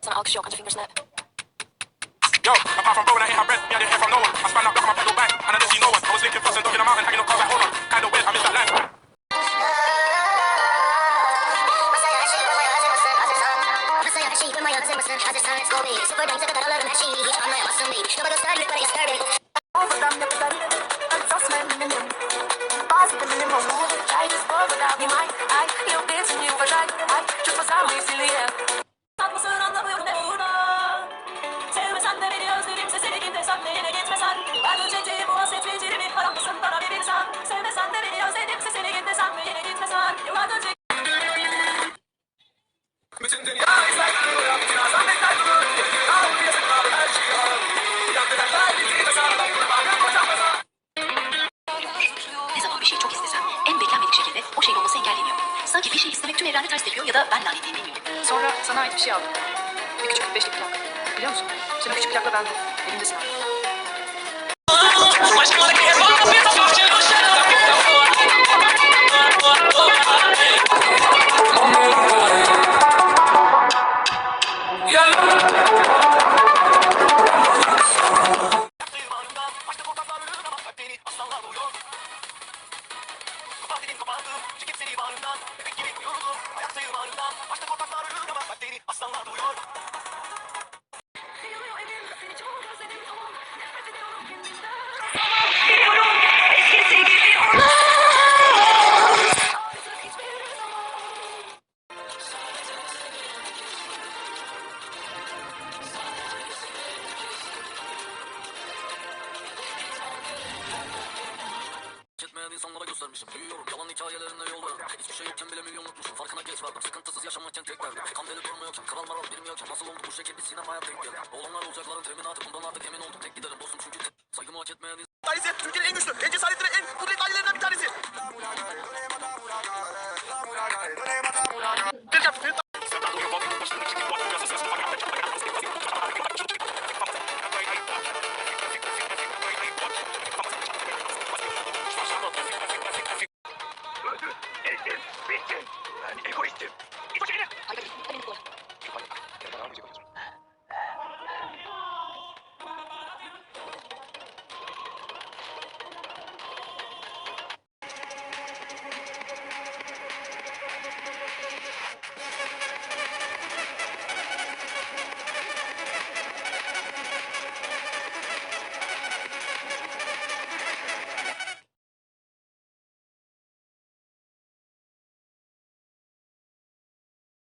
Sana alkış yok, fingers snap. Yo, apart from blowing, I ain't have breath. Me, I didn't hear from no one. I span up, lock on my pedal bang, and I didn't see no one. I was linking fast and ducking a mountain, hanging up cars like hold on. Kinda weird, I missed that line. Satmasın anlamıyorum ne uğruna. Sevmesen de beni özledim sesini gitmesen de yine gitmesen. Ben önceki bu hasret becerimi haram mısın bana bir bilsen. Sevmesen de beni özledim sesini gitmesen de yine gitmesen. Yıllar önce Bütün dünya izler yaptığına zahmetler durur. Ağır yaşadılar her şeyi var. Yandılar kalbimi mesela. Ne zaman bir şeyi çok istesem en beklenmedik şekilde o şey olması engelleniyor. Sanki bir şey istemek tüm evrende ters tepiyor ya da ben lanetliyim bilmiyorum. Sonra sana ait bir şey aldım. Bir küçük 45'lik plak. Biliyor musun? Senin küçük plakla bende. Elimdesin abi. Aslanlar duyuyor. Etmeyen insanlara göstermişim. Büyüyorum yalan hikayelerine yol verdim. Hiçbir şey yokken bile milyon unutmuşum. Farkına geç vardım. Sıkıntısız yaşamakten tek derdim. Kan deli durmuyorken, kral maral bilmiyorken nasıl oldu bu şekil bir sinemaya denk geldim. Olanlar olacakların teminatı bundan artık emin oldum. Tek giderim dostum çünkü saygımı hak etmeyen Tanesi Türkiye'nin en güçlü, en cesaretli ve en kudretli ailelerinden bir tanesi.